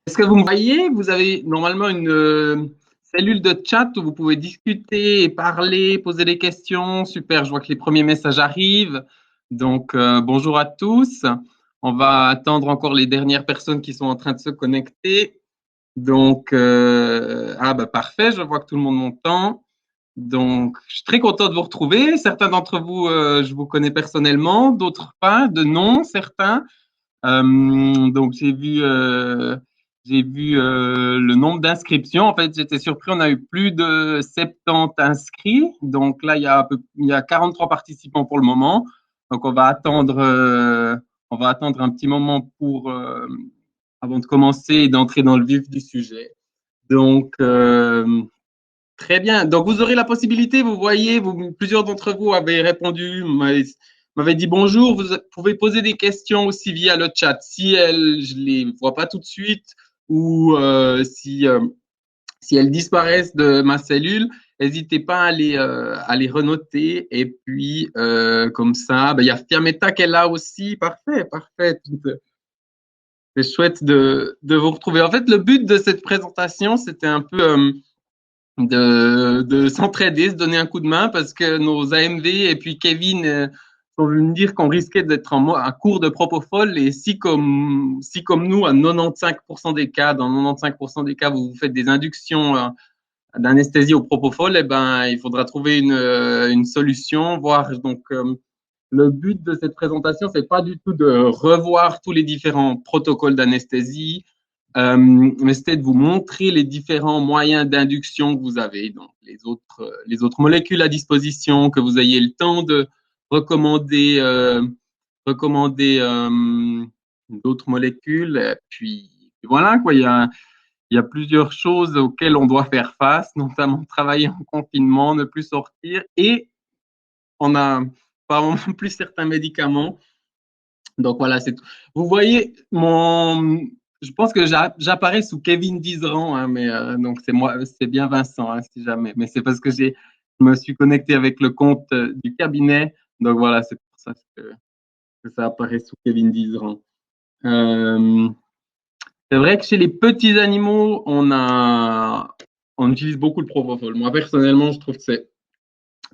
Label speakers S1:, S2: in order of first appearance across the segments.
S1: Est-ce que vous me voyez? Vous avez normalement une cellule de chat où vous pouvez discuter et parler, poser des questions. Super, je vois que les premiers messages arrivent. Donc, bonjour à tous. On va attendre encore les dernières personnes qui sont en train de se connecter. Donc, bah parfait, je vois que tout le monde m'entend. Donc, je suis très content de vous retrouver. Certains d'entre vous, je vous connais personnellement, d'autres pas, de nom, certains. Donc j'ai vu le nombre d'inscriptions. En fait, j'étais surpris. On a eu plus de 70 inscrits. Donc là, il y a 43 participants pour le moment. Donc on va attendre un petit moment pour avant de commencer et d'entrer dans le vif du sujet. Donc très bien. Donc, vous aurez la possibilité, vous voyez, plusieurs d'entre vous avez répondu, m'avez dit bonjour. Vous pouvez poser des questions aussi via le chat. Si je les vois pas tout de suite ou si elles disparaissent de ma cellule, n'hésitez pas à les renoter. Et puis, comme ça, il y a Fiametta qui est là aussi. Parfait, parfait. C'est chouette de vous retrouver. En fait, le but de cette présentation, c'était un peu de s'entraider, se donner un coup de main parce que nos AMV et puis Kevin sont venus me dire qu'on risquait d'être en cours de propofol et si comme nous, à 95% des cas, dans 95% des cas, vous faites des inductions d'anesthésie au propofol, eh ben, il faudra trouver une solution, voir donc le but de cette présentation, c'est pas du tout de revoir tous les différents protocoles d'anesthésie, mais c'était de vous montrer les différents moyens d'induction que vous avez, donc les autres molécules à disposition, que vous ayez le temps de recommander, d'autres molécules. Et puis voilà, quoi, il y a plusieurs choses auxquelles on doit faire face, notamment travailler en confinement, ne plus sortir, et on a pas non plus certains médicaments. Donc voilà, c'est tout. Vous voyez, je pense que j'apparais sous Kevin Dizeran, hein, mais donc c'est moi, c'est bien Vincent, hein, si jamais. Mais c'est parce que je me suis connecté avec le compte du cabinet. Donc voilà, c'est pour ça que ça apparaît sous Kevin Dizeran. Euh, c'est vrai que chez les petits animaux, on utilise beaucoup le propofol. Moi, personnellement, je trouve que c'est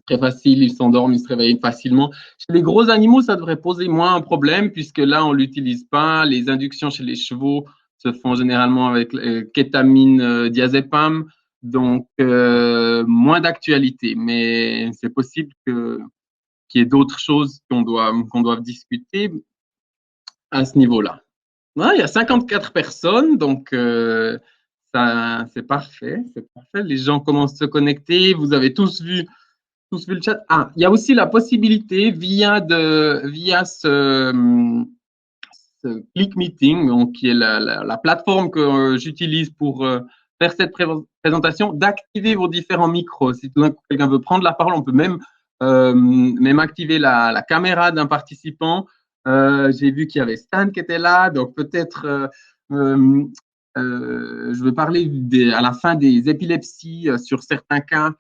S1: très facile, ils s'endorment, ils se réveillent facilement. Chez les gros animaux, ça devrait poser moins un problème puisque là, on l'utilise pas. Les inductions chez les chevaux se font généralement avec kétamine, diazépam, donc moins d'actualité. Mais c'est possible qu'il y ait d'autres choses qu'on doit discuter à ce niveau-là. Ouais, il y a 54 personnes, donc ça, c'est parfait, c'est parfait. Les gens commencent à se connecter. Vous avez tous vu le chat. Ah, il y a aussi la possibilité via ce Click Meeting, donc, qui est la plateforme que j'utilise pour faire cette présentation, d'activer vos différents micros. Si tout d'un coup quelqu'un veut prendre la parole, on peut même activer la caméra d'un participant. J'ai vu qu'il y avait Stan qui était là, donc peut-être euh, je vais parler à la fin des épilepsies sur certains cas.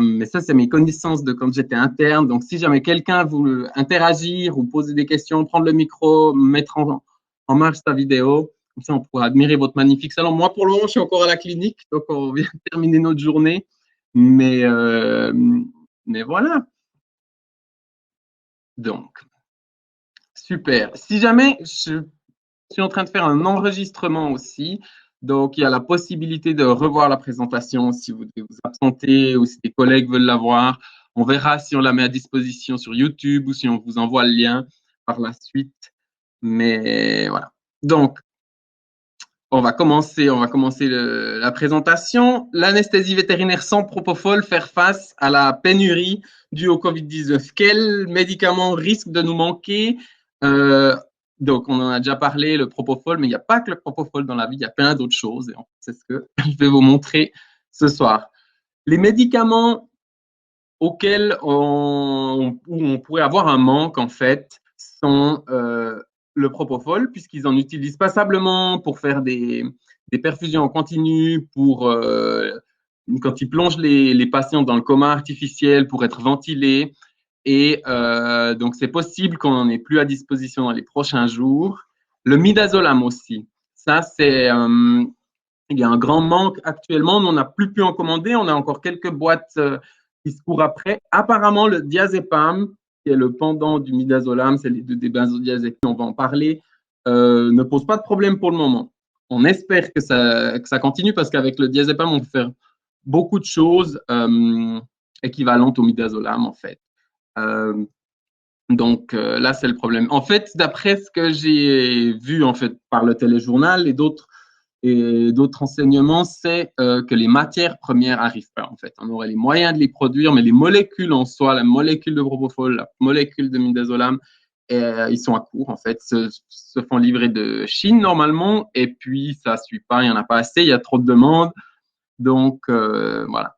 S1: Mais ça, c'est mes connaissances de quand j'étais interne. Donc, si jamais quelqu'un veut interagir ou poser des questions, prendre le micro, mettre en marche sa vidéo, comme ça, on pourra admirer votre magnifique salon. Moi, pour le moment, je suis encore à la clinique, donc on vient de terminer notre journée. Mais, euh, mais voilà. Donc, super. Si jamais je suis en train de faire un enregistrement aussi, donc il y a la possibilité de revoir la présentation si vous devez vous absenter ou si des collègues veulent la voir. On verra si on la met à disposition sur YouTube ou si on vous envoie le lien par la suite. Mais voilà. Donc, on va commencer la présentation. L'anesthésie vétérinaire sans propofol, faire face à la pénurie due au Covid-19. Quels médicaments risquent de nous manquer? Euh, donc, on en a déjà parlé, le propofol, mais il n'y a pas que le propofol dans la vie, il y a plein d'autres choses. Et c'est ce que je vais vous montrer ce soir. Les médicaments où on pourrait avoir un manque, en fait, sont le propofol, puisqu'ils en utilisent passablement pour faire des perfusions en continu, pour quand ils plongent les patients dans le coma artificiel pour être ventilés. Et donc, c'est possible qu'on n'en ait plus à disposition dans les prochains jours. Le midazolam aussi. Ça, il y a un grand manque actuellement. Nous, on n'a plus pu en commander. On a encore quelques boîtes qui se courent après. Apparemment, le diazépam, qui est le pendant du midazolam, c'est les deux des benzodiazépines, on va en parler, ne pose pas de problème pour le moment. On espère que ça continue parce qu'avec le diazépam, on peut faire beaucoup de choses équivalentes au midazolam, en fait. Donc là, c'est le problème. En fait, d'après ce que j'ai vu en fait par le téléjournal et d'autres renseignements, c'est que les matières premières arrivent pas en fait. On aurait les moyens de les produire, mais les molécules en soi, la molécule de propofol, la molécule de midazolam, ils sont à court en fait, se font livrer de Chine normalement, et puis ça suit pas, il y en a pas assez, il y a trop de demandes, donc voilà.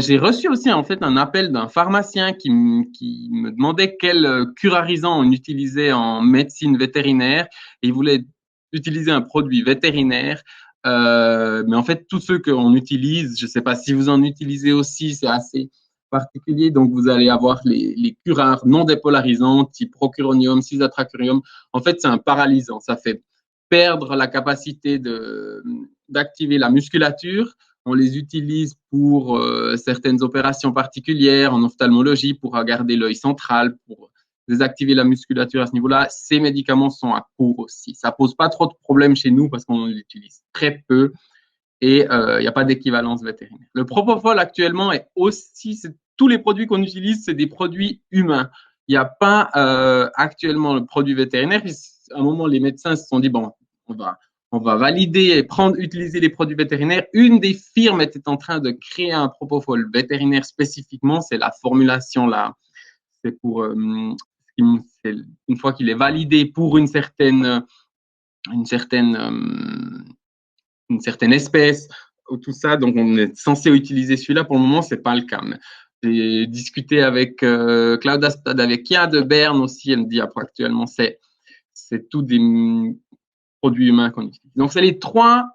S1: J'ai reçu aussi en fait un appel d'un pharmacien qui me demandait quel curarisant on utilisait en médecine vétérinaire. Et il voulait utiliser un produit vétérinaire, mais en fait tous ceux qu'on utilise, je ne sais pas si vous en utilisez aussi, c'est assez particulier. Donc vous allez avoir les curars non dépolarisants, type procuronium, cisatracurium. En fait, c'est un paralysant. Ça fait perdre la capacité d'activer la musculature. On les utilise pour certaines opérations particulières en ophtalmologie, pour regarder l'œil central, pour désactiver la musculature à ce niveau-là. Ces médicaments sont à court aussi. Ça pose pas trop de problèmes chez nous parce qu'on l'utilise très peu et il n'y a pas d'équivalence vétérinaire. Le propofol actuellement est aussi, tous les produits qu'on utilise, c'est des produits humains. Il n'y a pas actuellement le produit vétérinaire. À un moment, les médecins se sont dit, bon, on va valider et utiliser les produits vétérinaires. Une des firmes était en train de créer un propofol vétérinaire spécifiquement. C'est la formulation là. C'est pour une fois qu'il est validé pour une certaine espèce ou tout ça. Donc on est censé utiliser celui-là. Pour le moment, c'est pas le cas. J'ai discuté avec Claudia Stadavekia de Berne aussi. Elle me dit après actuellement c'est tout des produits humains qu'on utilise. Donc, c'est les 3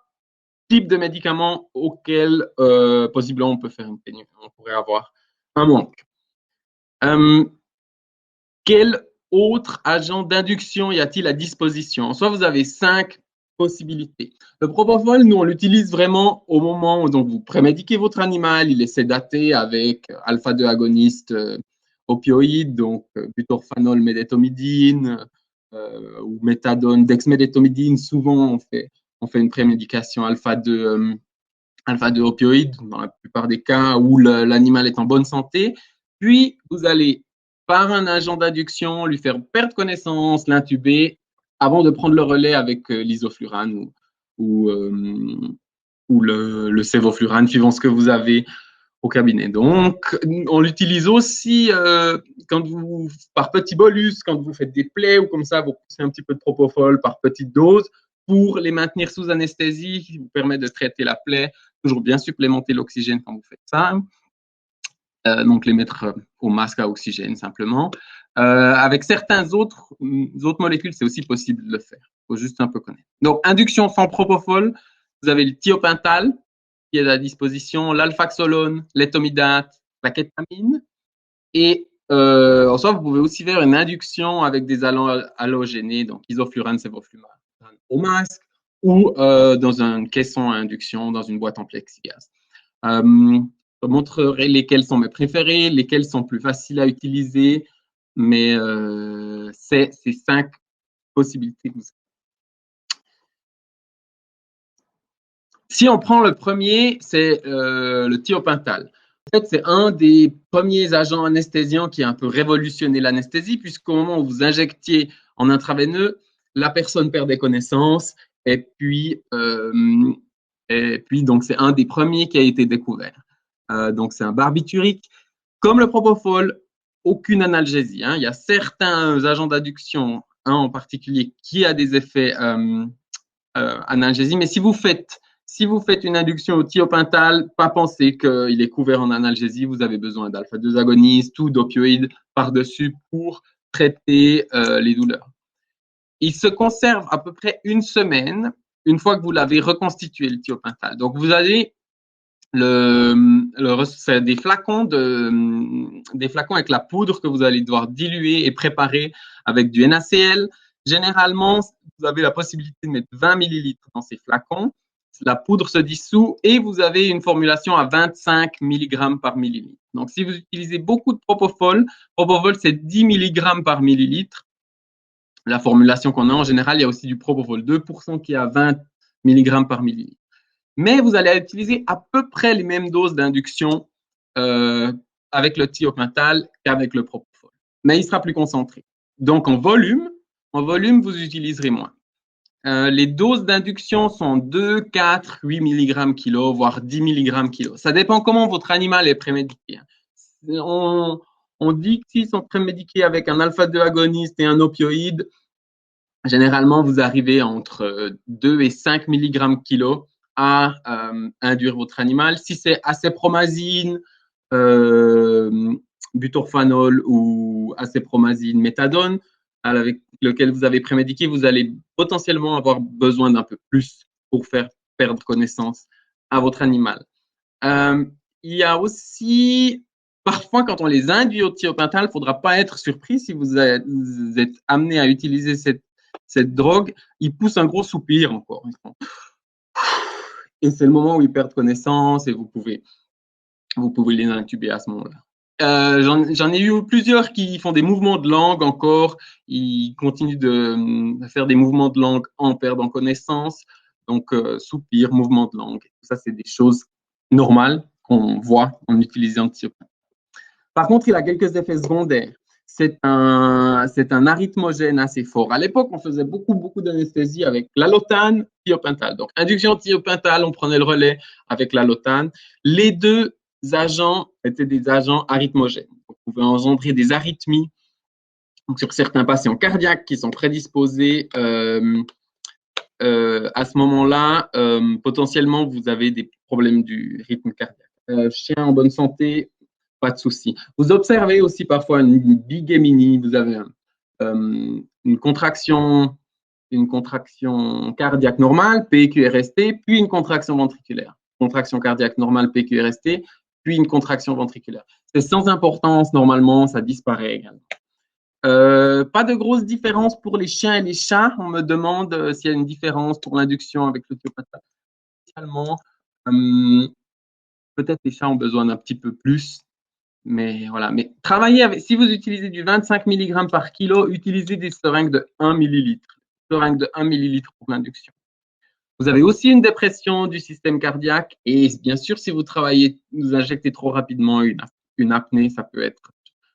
S1: types de médicaments auxquels possiblement on peut faire une pénurie. On pourrait avoir un manque. Quel autre agent d'induction y a-t-il à disposition? Soit vous avez 5 possibilités. Le propofol, nous, on l'utilise vraiment au moment où donc, vous prémédiquez votre animal, il est sédaté avec alpha-2 agonistes opioïdes, donc butorphanol, médétomidine, ou méthadone, dexmédétomidine. Souvent, on fait une prémédication alpha-2 opioïdes dans la plupart des cas où l'animal est en bonne santé. Puis, vous allez, par un agent d'adduction, lui faire perdre connaissance, l'intuber, avant de prendre le relais avec l'isoflurane ou le sévoflurane, suivant ce que vous avez au cabinet. Donc, on l'utilise aussi par petits bolus, quand vous faites des plaies ou comme ça, vous poussez un petit peu de propofol par petite dose pour les maintenir sous anesthésie, qui vous permet de traiter la plaie. Toujours bien supplémenter l'oxygène quand vous faites ça. Donc, les mettre au masque à oxygène simplement. Avec certains autres molécules, c'est aussi possible de le faire. Il faut juste un peu connaître. Donc, induction sans propofol, vous avez le thiopental, qui est à disposition, l'alfaxolone, l'étomidate, la kétamine. Et en soi, vous pouvez aussi faire une induction avec des halogénés, donc isoflurane, sévoflurane au masque, ou dans un caisson à induction, dans une boîte en plexiglas. Je montrerai lesquels sont mes préférés, lesquels sont plus faciles à utiliser, mais c'est ces 5 possibilités que vous avez. Si on prend le premier, c'est le thiopental. En fait, c'est un des premiers agents anesthésiants qui a un peu révolutionné l'anesthésie, puisqu'au moment où vous injectiez en intraveineux, la personne perdait connaissance, et puis donc c'est un des premiers qui a été découvert. Donc c'est un barbiturique. Comme le propofol, aucune analgésie. Hein. Il y a certains agents d'adduction, un en particulier, qui a des effets analgésie, mais si vous faites une induction au thiopental, pas penser qu'il est couvert en analgésie, vous avez besoin d'alpha-2 agonistes ou d'opioïdes par-dessus pour traiter les douleurs. Il se conserve à peu près une semaine une fois que vous l'avez reconstitué, le thiopental. Donc, vous avez c'est des flacons avec la poudre que vous allez devoir diluer et préparer avec du NaCl. Généralement, vous avez la possibilité de mettre 20 millilitres dans ces flacons. La poudre se dissout et vous avez une formulation à 25 mg par millilitre. Donc, si vous utilisez beaucoup de propofol, propofol c'est 10 mg par millilitre. La formulation qu'on a en général, il y a aussi du propofol 2% qui est à 20 mg par millilitre. Mais vous allez utiliser à peu près les mêmes doses d'induction avec le thiopental qu'avec le propofol. Mais il sera plus concentré. Donc, en volume, vous utiliserez moins. Les doses d'induction sont 2, 4, 8 mg kilo, voire 10 mg kilo. Ça dépend comment votre animal est prémédiqué. On dit que s'ils sont prémédiqués avec un alpha-2 agoniste et un opioïde, généralement, vous arrivez entre 2 et 5 mg kilo à induire votre animal. Si c'est acépromazine, butorphanol ou acépromazine, méthadone, avec lequel vous avez prémédiqué, vous allez potentiellement avoir besoin d'un peu plus pour faire perdre connaissance à votre animal. Il y a aussi, parfois, quand on les induit au thiopental, il ne faudra pas être surpris si vous êtes amené à utiliser cette drogue, ils poussent un gros soupir encore. Et c'est le moment où ils perdent connaissance et vous pouvez les intuber à ce moment-là. J'en ai eu plusieurs qui font des mouvements de langue encore. Ils continuent de faire des mouvements de langue en perdant connaissance. Donc, soupir, mouvement de langue. Ça, c'est des choses normales qu'on voit en utilisant le thiopental. Par contre, il a quelques effets secondaires. C'est un arythmogène assez fort. À l'époque, on faisait beaucoup d'anesthésie avec l'allotane, thiopental. Donc, induction thiopental, on prenait le relais avec l'allotane. Les deux agents étaient des agents arythmogènes. On pouvait engendrer des arythmies. Donc, sur certains patients cardiaques qui sont prédisposés à ce moment-là, potentiellement, vous avez des problèmes du rythme cardiaque. Chien en bonne santé, pas de souci. Vous observez aussi parfois une bigéminie, vous avez une contraction cardiaque normale, PQRST, puis une contraction ventriculaire. Contraction cardiaque normale, PQRST, puis une contraction ventriculaire. C'est sans importance, normalement, ça disparaît également. Pas de grosse différence pour les chiens et les chats. On me demande s'il y a une différence pour l'induction avec le thiopental. Spécialement, peut-être les chats ont besoin d'un petit peu plus. Mais voilà, mais travaillez avec, si vous utilisez du 25 mg par kilo, utilisez des seringues de 1 millilitre. Seringues de 1 millilitre pour l'induction. Vous avez aussi une dépression du système cardiaque et bien sûr, si vous injectez trop rapidement une apnée, ça peut être.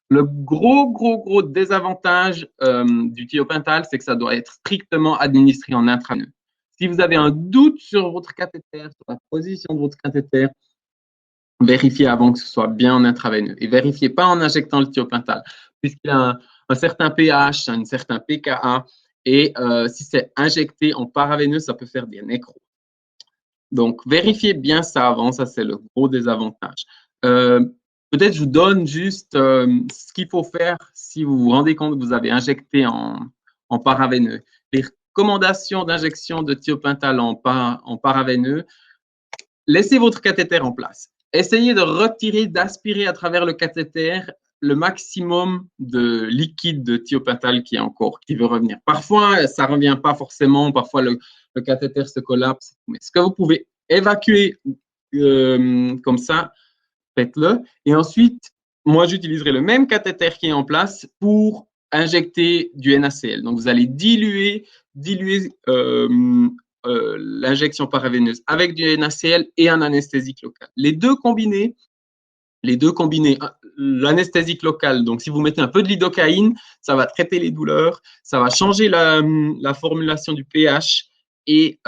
S1: Le gros désavantage du thiopental, c'est que ça doit être strictement administré en intraneux. Si vous avez un doute sur votre cathéter, sur la position de votre cathéter, vérifiez avant que ce soit bien en intraveineux et vérifiez pas en injectant le thiopental puisqu'il a un certain pH, un certain pKa et si c'est injecté en paraveineux, ça peut faire des nécros. Donc, vérifiez bien ça avant, ça c'est le gros désavantage. Peut-être je vous donne juste ce qu'il faut faire si vous vous rendez compte que vous avez injecté en paraveineux. Les recommandations d'injection de thiopental en paraveineux, laissez votre cathéter en place. Essayez de retirer, d'aspirer à travers le cathéter le maximum de liquide de thiopental qui veut revenir. Parfois, ça ne revient pas forcément, parfois le cathéter se collapse. Mais ce que vous pouvez évacuer comme ça, faites-le. Et ensuite, moi, j'utiliserai le même cathéter qui est en place pour injecter du NaCl. Donc, vous allez diluer l'injection paraveineuse avec du NaCl et un anesthésique local. Les deux combinés, l'anesthésique local, donc si vous mettez un peu de lidocaïne, ça va traiter les douleurs, ça va changer la formulation du pH et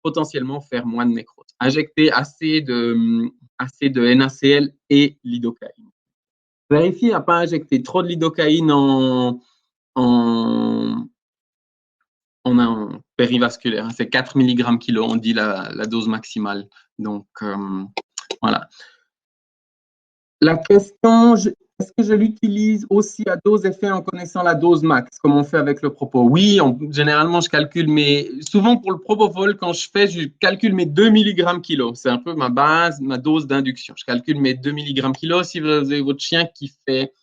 S1: potentiellement faire moins de nécrose. Injecter assez de NaCl et lidocaïne. Vérifiez à ne pas injecter trop de lidocaïne en périvasculaire. C'est 4 mg kilo, on dit la dose maximale. Donc, voilà. La question, est-ce que je l'utilise aussi à dose effet en connaissant la dose max, comme on fait avec le propos? Oui, généralement, je calcule souvent pour le propofol, quand je calcule mes 2 mg kilo. C'est un peu ma base, ma dose d'induction. Je calcule mes 2 mg kilo. Si vous avez votre chien qui fait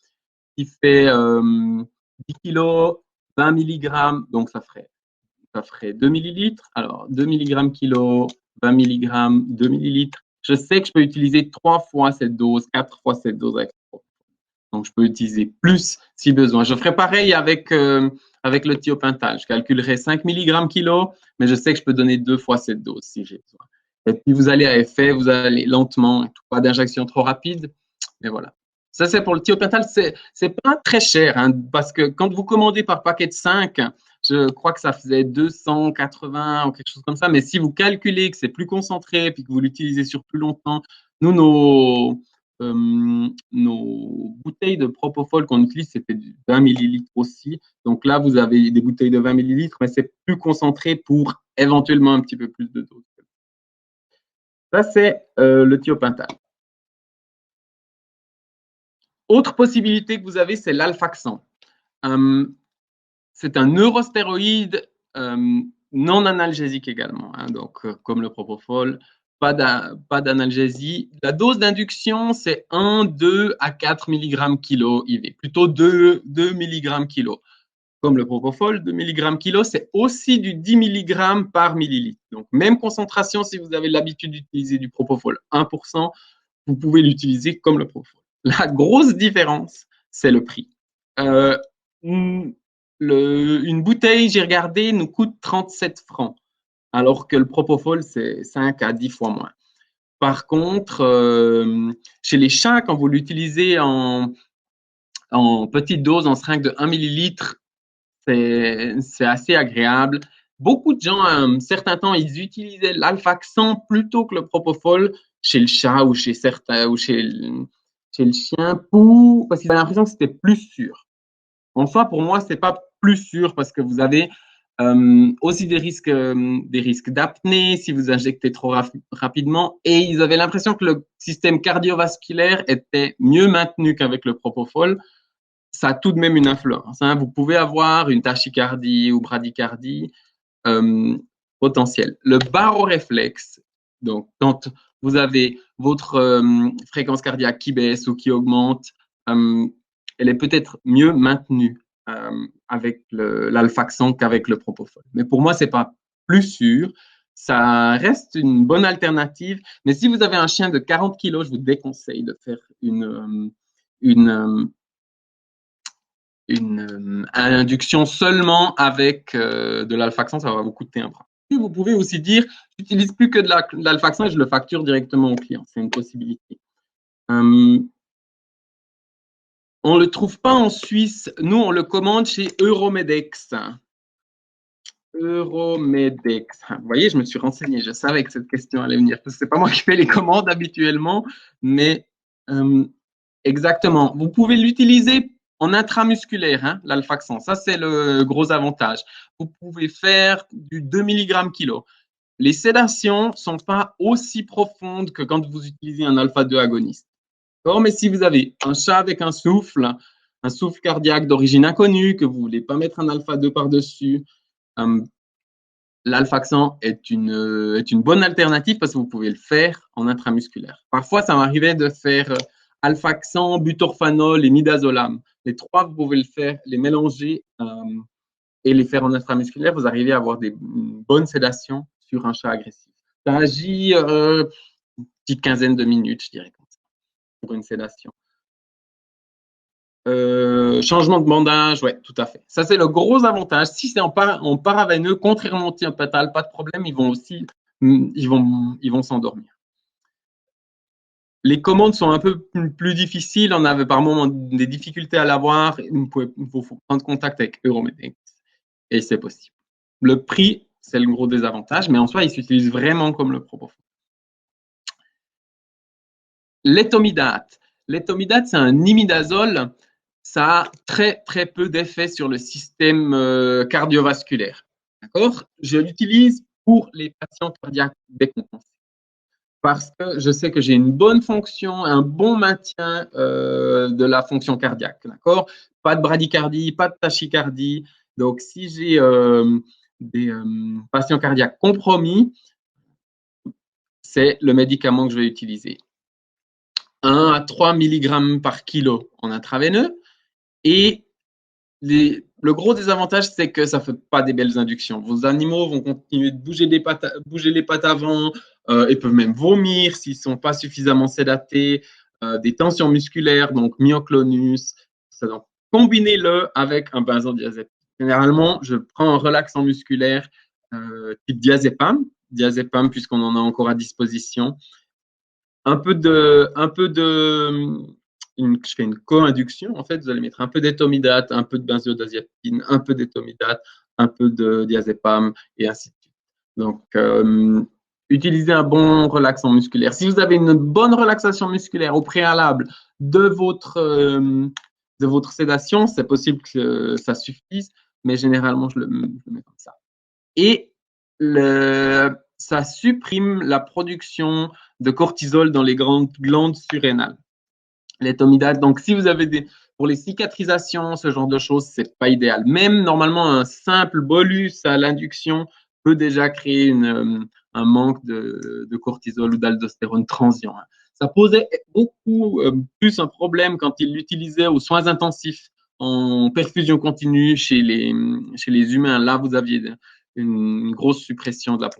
S1: 10 kg, 20 mg, donc ça ferait ça ferait 2 millilitres. Alors, 2 mg kilo, 20 mg, 2 millilitres. Je sais que je peux utiliser 3 fois cette dose, 4 fois cette dose avec le propofol. Donc, je peux utiliser plus si besoin. Je ferai pareil avec le thiopental. Je calculerai 5 mg kilo, mais je sais que je peux donner 2 fois cette dose si j'ai besoin. Et puis, vous allez à effet, vous allez lentement, pas d'injection trop rapide, mais voilà. Ça, c'est pour le thiopental. C'est pas très cher, hein, parce que quand vous commandez par paquet de 5, je crois que ça faisait 280 ou quelque chose comme ça. Mais si vous calculez que c'est plus concentré puis que vous l'utilisez sur plus longtemps, nous, nos bouteilles de propofol qu'on utilise, c'était 20 millilitres aussi. Donc là, vous avez des bouteilles de 20 millilitres, mais c'est plus concentré pour éventuellement un petit peu plus de dose. Ça, c'est le thiopental. Autre possibilité que vous avez, c'est l'alfaxan. C'est un neurostéroïde non analgésique également, hein, donc comme le propofol, pas d'analgésie. La dose d'induction, c'est 1, 2 à 4 mg kilo IV, plutôt 2 mg kilo. Comme le propofol, 2 mg kilo, c'est aussi du 10 mg par millilitre. Donc, même concentration, si vous avez l'habitude d'utiliser du propofol 1%, vous pouvez l'utiliser comme le propofol. La grosse différence, c'est le prix. Une bouteille, j'ai regardé, nous coûte 37 francs, alors que le propofol, c'est 5 à 10 fois moins. Par contre, chez les chats, quand vous l'utilisez en petite dose, en seringue de 1 millilitre, c'est assez agréable. Beaucoup de gens, à un certain temps, ils utilisaient l'alfaxan plutôt que le propofol chez le chat ou chez certains ou chez le chien parce qu'ils avaient l'impression que c'était plus sûr. En soi, pour moi, c'est pas plus sûr parce que vous avez aussi des risques d'apnée si vous injectez trop rapidement. Et ils avaient l'impression que le système cardiovasculaire était mieux maintenu qu'avec le propofol. Ça a tout de même une influence, hein. Vous pouvez avoir une tachycardie ou bradycardie potentielle. Le baroréflexe, donc quand vous avez votre fréquence cardiaque qui baisse ou qui augmente, elle est peut-être mieux maintenue avec l'alfaxan qu'avec le propofol. Mais pour moi, c'est pas plus sûr. Ça reste une bonne alternative. Mais si vous avez un chien de 40 kilos, je vous déconseille de faire une induction seulement avec de l'alfaxan, ça va vous coûter un bras. Vous pouvez aussi dire, j'utilise plus que de l'alfaxan et je le facture directement au client. C'est une possibilité. On ne le trouve pas en Suisse. Nous, on le commande chez Euromedex. Euromedex. Vous voyez, je me suis renseigné. Je savais que cette question allait venir. Ce n'est pas moi qui fais les commandes habituellement, mais exactement. Vous pouvez l'utiliser en intramusculaire, hein, l'alfaxan. Ça, c'est le gros avantage. Vous pouvez faire du 2 mg kilo. Les sédations ne sont pas aussi profondes que quand vous utilisez un alpha-2 agoniste. Mais si vous avez un chat avec un souffle cardiaque d'origine inconnue, que vous ne voulez pas mettre un alpha-2 par-dessus, l'alfaxan est une bonne alternative parce que vous pouvez le faire en intramusculaire. Parfois, ça m'arrivait de faire alfaxan, butorphanol et midazolam. Les trois, vous pouvez le faire, les mélanger et les faire en intramusculaire. Vous arrivez à avoir des bonnes sédations sur un chat agressif. Ça agit une petite quinzaine de minutes, je dirais, comme ça, pour une sédation. Changement de bandage, ouais, tout à fait. Ça, c'est le gros avantage. Si c'est en paraveineux, contrairement au thiopental, pas de problème, ils vont s'endormir. Les commandes sont un peu plus difficiles. On avait par moment des difficultés à l'avoir. Il faut prendre contact avec Euromedex et c'est possible. Le prix, c'est le gros désavantage, mais en soi, il s'utilise vraiment comme le propofol. L'étomidate. L'étomidate, c'est un imidazole. Ça a très, très peu d'effet sur le système cardiovasculaire. D'accord? Je l'utilise pour les patients cardiaques décompensés. Parce que je sais que j'ai une bonne fonction, un bon maintien de la fonction cardiaque. D'accord? Pas de bradycardie, pas de tachycardie. Donc, si j'ai des patients cardiaques compromis, c'est le médicament que je vais utiliser. 1 à 3 mg par kilo en intraveineux et le gros désavantage, c'est que ça ne fait pas des belles inductions. Vos animaux vont continuer de bouger les pattes avant, et peuvent même vomir s'ils ne sont pas suffisamment sédatés, des tensions musculaires, donc myoclonus. Donc, combinez-le avec un benzodiazépine. Généralement, je prends un relaxant musculaire type diazépam, puisqu'on en a encore à disposition. Je fais une co-induction. En fait, vous allez mettre un peu d'étomidate, un peu de benzodiazépine, un peu d'étomidate, un peu de diazépam et ainsi de suite. Donc, utilisez un bon relaxant musculaire. Si vous avez une bonne relaxation musculaire au préalable de votre sédation, c'est possible que ça suffise, mais généralement, je le mets comme ça. Et ça supprime la production de cortisol dans les grandes glandes surrénales. L'étomidate, donc si vous avez pour les cicatrisations, ce genre de choses, c'est pas idéal. Même normalement, un simple bolus à l'induction peut déjà créer un manque de cortisol ou d'aldostérone transient. Ça posait beaucoup plus un problème quand ils l'utilisaient aux soins intensifs en perfusion continue chez les humains. Là, vous aviez une grosse suppression de la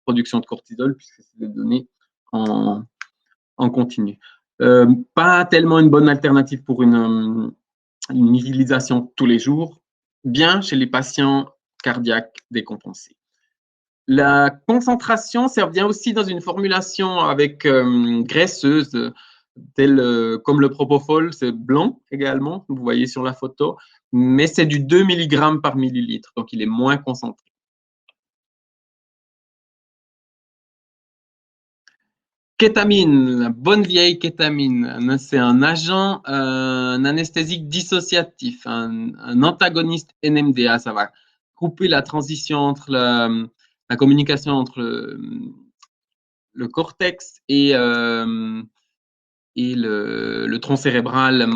S1: production de cortisol puisque c'est donné en continu. Pas tellement une bonne alternative pour une utilisation tous les jours, bien chez les patients cardiaques décompensés. La concentration, ça vient aussi dans une formulation avec graisseuse, comme le propofol, c'est blanc également, vous voyez sur la photo, mais c'est du 2 mg par millilitre, donc il est moins concentré. Kétamine, la bonne vieille kétamine, c'est un agent, un anesthésique dissociatif, un antagoniste NMDA. Ça va couper la transition entre la communication entre le cortex et le tronc cérébral,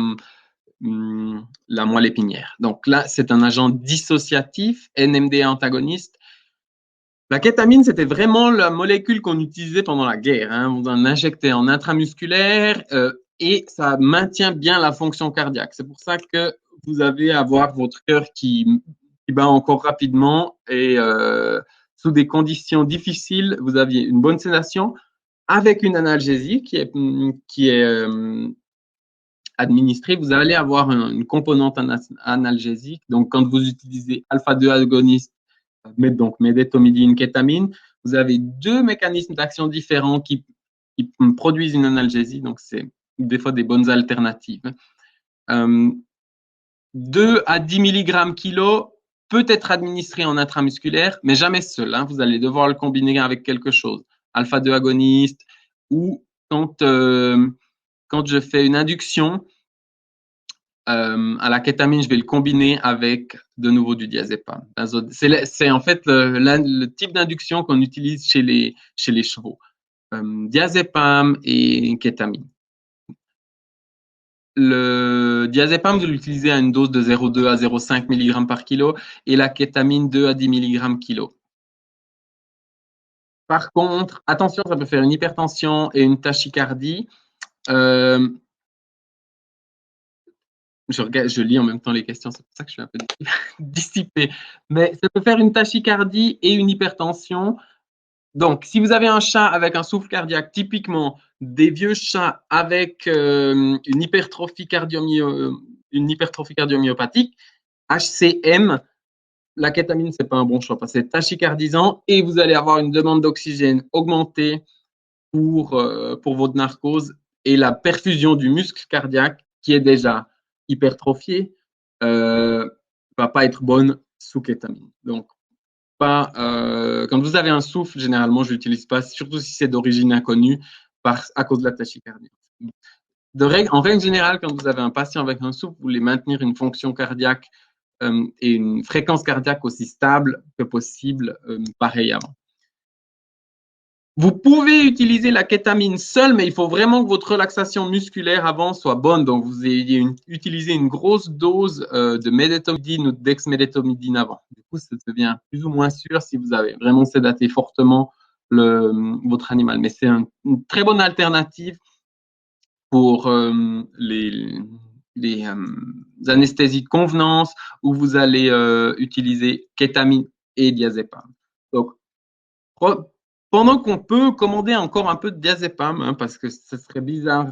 S1: la moelle épinière. Donc là, c'est un agent dissociatif, NMDA antagoniste. La kétamine, c'était vraiment la molécule qu'on utilisait pendant la guerre. On en injectait en intramusculaire et ça maintient bien la fonction cardiaque. C'est pour ça que vous avez à avoir votre cœur qui bat encore rapidement et sous des conditions difficiles, vous aviez une bonne sédation avec une analgésie qui est administrée. Vous allez avoir une composante analgésique. Donc, quand vous utilisez alpha-2 agoniste, donc médétomidine, kétamine, vous avez deux mécanismes d'action différents qui produisent une analgésie, donc c'est des fois des bonnes alternatives. 2 à 10 mg kilo peut être administré en intramusculaire, mais jamais seul. Vous allez devoir le combiner avec quelque chose. Alpha-2 agoniste ou quand je fais une induction, à la kétamine, je vais le combiner avec de nouveau du diazépam. C'est en fait le type d'induction qu'on utilise chez les chevaux. Diazépam et kétamine. Le diazépam, vous l'utilisez à une dose de 0,2 à 0,5 mg par kilo et la kétamine 2 à 10 mg kilo. Par contre, attention, ça peut faire une hypertension et une tachycardie. Je lis en même temps les questions, c'est pour ça que je suis un peu dissipé. Mais ça peut faire une tachycardie et une hypertension. Donc, si vous avez un chat avec un souffle cardiaque, typiquement des vieux chats avec une hypertrophie cardiomyopathique, HCM, la kétamine, ce n'est pas un bon choix parce que c'est tachycardisant et vous allez avoir une demande d'oxygène augmentée pour votre narcose et la perfusion du muscle cardiaque qui est déjà hypertrophiée va pas être bonne sous kétamine. Donc, quand vous avez un souffle, généralement, je l'utilise pas, surtout si c'est d'origine inconnue, à cause de la tachycardie. En règle générale, quand vous avez un patient avec un souffle, vous voulez maintenir une fonction cardiaque et une fréquence cardiaque aussi stable que possible, pareil avant. Vous pouvez utiliser la kétamine seule, mais il faut vraiment que votre relaxation musculaire avant soit bonne. Donc, vous ayez utilisé une grosse dose de médétomidine ou d'exmédétomidine avant. Du coup, ça devient plus ou moins sûr si vous avez vraiment sédaté fortement votre animal. Mais c'est une très bonne alternative pour anesthésies de convenance où vous allez utiliser kétamine et diazépam. Donc, pendant qu'on peut commander encore un peu de diazépam, hein, parce que ce serait bizarre,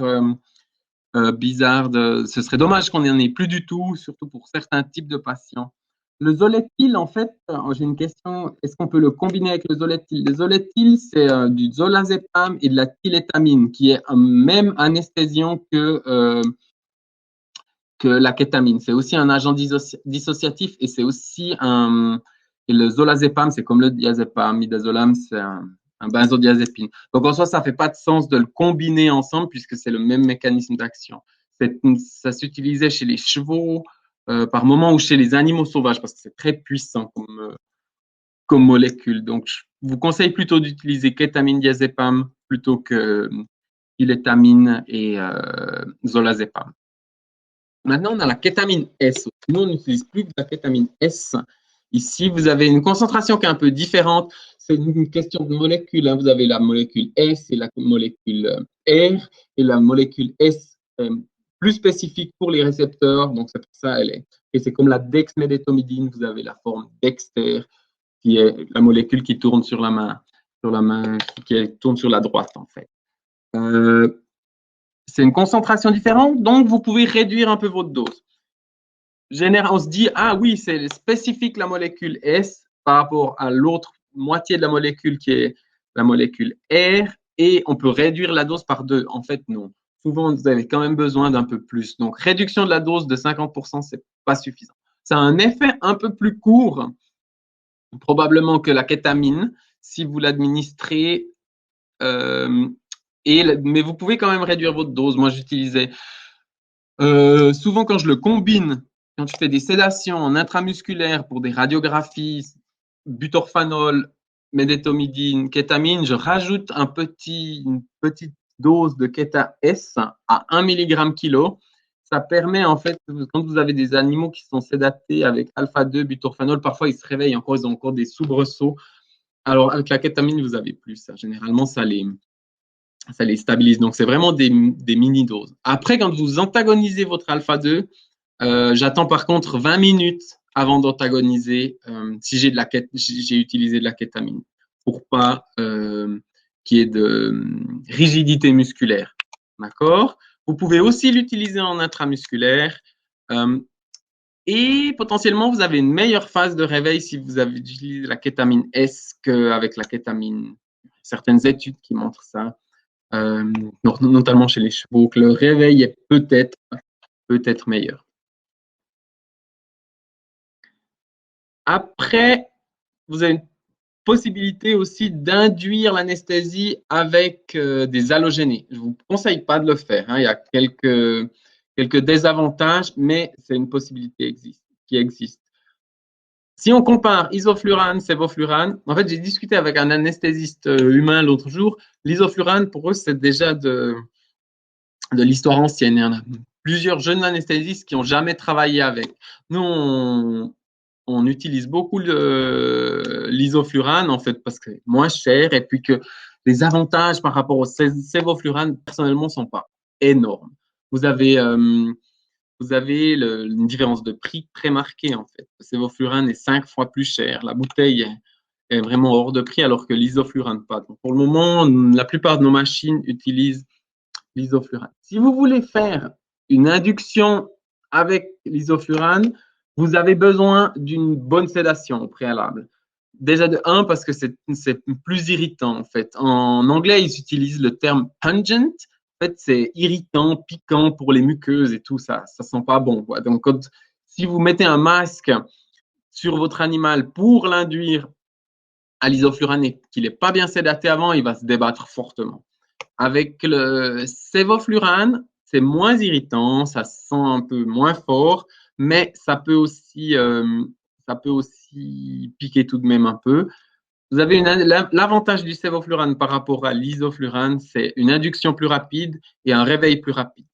S1: ce serait dommage qu'on n'en ait plus du tout, surtout pour certains types de patients. Le Zoletil, en fait, j'ai une question, est-ce qu'on peut le combiner avec le Zoletil? Le Zoletil, c'est du zolazépam et de la tylétamine, qui est un même anesthésiant que la kétamine. C'est aussi un agent dissociatif et c'est aussi et le zolazépam, c'est comme le diazépam, midazolam, c'est un benzodiazépine. Donc en soi, ça ne fait pas de sens de le combiner ensemble puisque c'est le même mécanisme d'action. Ça s'utilisait chez les chevaux par moment ou chez les animaux sauvages parce que c'est très puissant comme molécule. Donc je vous conseille plutôt d'utiliser kétamine, diazépam plutôt que tylétamine et zolazépam. Maintenant, on a la kétamine S. Nous, on n'utilise plus que la kétamine S. Ici, vous avez une concentration qui est un peu différente. C'est une question de molécules. Hein. Vous avez la molécule S et la molécule R. Et la molécule S est plus spécifique pour les récepteurs. Donc, c'est pour ça et c'est comme la dexmédétomidine. Vous avez la forme Dexter, qui est la molécule qui tourne sur la main, qui tourne sur la droite, en fait. C'est une concentration différente, donc vous pouvez réduire un peu votre dose. On se dit, ah oui, c'est spécifique la molécule S par rapport à l'autre moitié de la molécule qui est la molécule R, et on peut réduire la dose par 2. En fait, non. Souvent, vous avez quand même besoin d'un peu plus. Donc, réduction de la dose de 50%, c'est pas suffisant. Ça a un effet un peu plus court, probablement que la kétamine, si vous l'administrez mais vous pouvez quand même réduire votre dose. Moi, j'utilisais souvent quand je le combine, quand je fais des sédations en intramusculaire pour des radiographies, butorphanol, médétomidine, kétamine, je rajoute une petite dose de kéta S à 1 mg kilo. Ça permet en fait, quand vous avez des animaux qui sont sédatés avec alpha-2, butorphanol, parfois ils se réveillent encore, ils ont encore des soubresauts. Alors avec la kétamine, vous avez plus. Ça. Généralement, ça les stabilise. Donc, c'est vraiment des mini-doses. Après, quand vous antagonisez votre alpha-2, j'attends par contre 20 minutes avant d'antagoniser si j'ai utilisé de la kétamine pour pas qu'il y ait de rigidité musculaire. D'accord? Vous pouvez aussi l'utiliser en intramusculaire et potentiellement, vous avez une meilleure phase de réveil si vous avez utilisé la kétamine S qu'avec la kétamine. Certaines études qui montrent ça. Notamment chez les chevaux, que le réveil est peut-être meilleur. Après, vous avez une possibilité aussi d'induire l'anesthésie avec des halogénés. Je ne vous conseille pas de le faire. Hein. Il y a quelques désavantages, mais c'est une possibilité qui existe. Si on compare isoflurane, sévoflurane, en fait, j'ai discuté avec un anesthésiste humain l'autre jour. L'isoflurane, pour eux, c'est déjà de l'histoire ancienne. Il y en a plusieurs jeunes anesthésistes qui n'ont jamais travaillé avec. Nous, on utilise beaucoup l'isoflurane, en fait, parce que c'est moins cher et puis que les avantages par rapport au sévoflurane, personnellement, ne sont pas énormes. Vous avez une différence de prix très marquée, en fait. Le sévoflurane est 5 fois plus cher. La bouteille est vraiment hors de prix, alors que l'isoflurane pas. Donc, pour le moment, la plupart de nos machines utilisent l'isoflurane. Si vous voulez faire une induction avec l'isoflurane, vous avez besoin d'une bonne sédation au préalable. Déjà de 1, parce que c'est plus irritant en fait. En anglais, ils utilisent le terme pungent. En fait, c'est irritant, piquant pour les muqueuses et tout ça. Ça sent pas bon. Quoi. Donc, si vous mettez un masque sur votre animal pour l'induire à l'isoflurane et qu'il n'est pas bien sédaté avant, il va se débattre fortement. Avec le sévoflurane, c'est moins irritant, ça sent un peu moins fort, mais ça peut aussi piquer tout de même un peu. Vous avez l'avantage du sévoflurane par rapport à l'isoflurane, c'est une induction plus rapide et un réveil plus rapide.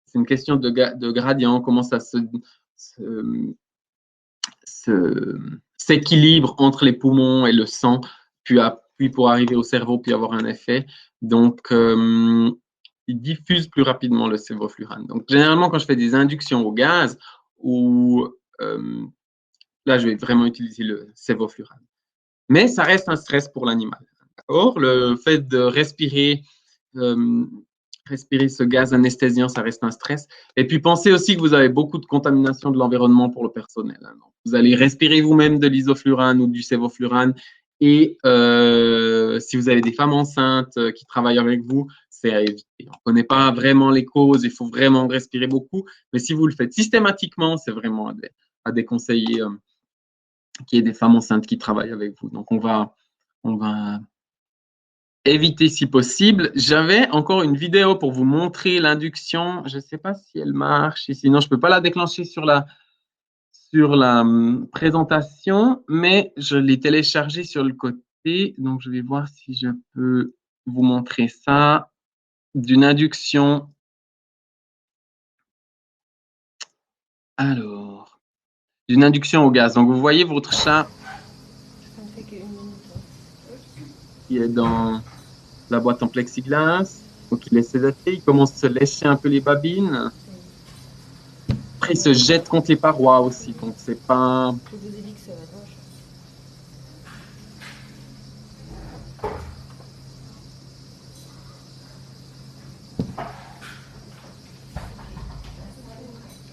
S1: C'est une question de gradient, comment ça s'équilibre entre les poumons et le sang, puis pour arriver au cerveau, puis avoir un effet. Donc, il diffuse plus rapidement le sévoflurane. Donc, généralement, quand je fais des inductions au gaz, ou là, je vais vraiment utiliser le sévoflurane. Mais ça reste un stress pour l'animal. D'accord? Le fait de respirer ce gaz anesthésiant, ça reste un stress. Et puis, pensez aussi que vous avez beaucoup de contamination de l'environnement pour le personnel. Hein. Donc, vous allez respirer vous-même de l'isoflurane ou du sévoflurane. Et si vous avez des femmes enceintes qui travaillent avec vous, c'est à éviter. On ne connaît pas vraiment les causes, il faut vraiment respirer beaucoup. Mais si vous le faites systématiquement, c'est vraiment à déconseiller qu'il y ait des femmes enceintes qui travaillent avec vous. Donc, on va éviter si possible. J'avais encore une vidéo pour vous montrer l'induction. Je ne sais pas si elle marche, sinon je ne peux pas la déclencher sur la présentation, mais je l'ai téléchargée sur le côté. Donc, je vais voir si je peux vous montrer ça d'une induction. Alors, d'une induction au gaz. Donc, vous voyez votre chat qui est dans la boîte en plexiglas. Donc, il est sédaté, il commence à se lécher un peu les babines. Après, il se jette contre les parois aussi. Donc, c'est pas.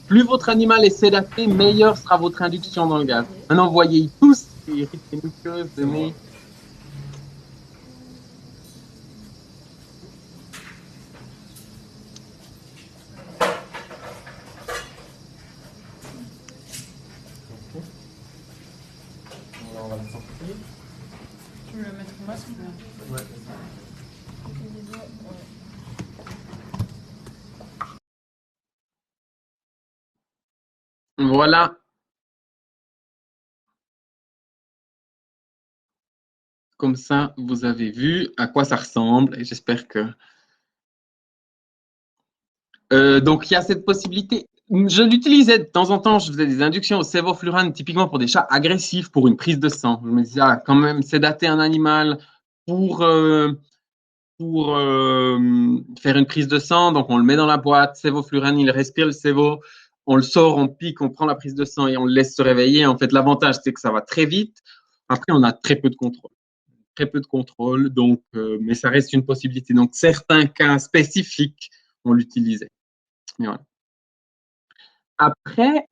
S1: Plus votre animal est sédaté, meilleure sera votre induction dans le gaz. Maintenant, vous voyez, ils toussent, ils irritent les muqueuses, le nez. On va le sortir.
S2: Tu veux le mettre au masque ou
S1: Ouais. Voilà. Comme ça, vous avez vu à quoi ça ressemble et j'espère que. Donc, il y a cette possibilité. Je l'utilisais de temps en temps, je faisais des inductions au sévoflurane, typiquement pour des chats agressifs, pour une prise de sang. Je me disais, ah, quand même, sédater un animal pour faire une prise de sang. Donc, on le met dans la boîte, sévoflurane, il respire le sévo, on le sort, on pique, on prend la prise de sang et on le laisse se réveiller. En fait, l'avantage, c'est que ça va très vite. Après, on a très peu de contrôle. Très peu de contrôle, donc, mais ça reste une possibilité. Donc, certains cas spécifiques, on l'utilisait. Voilà. Après,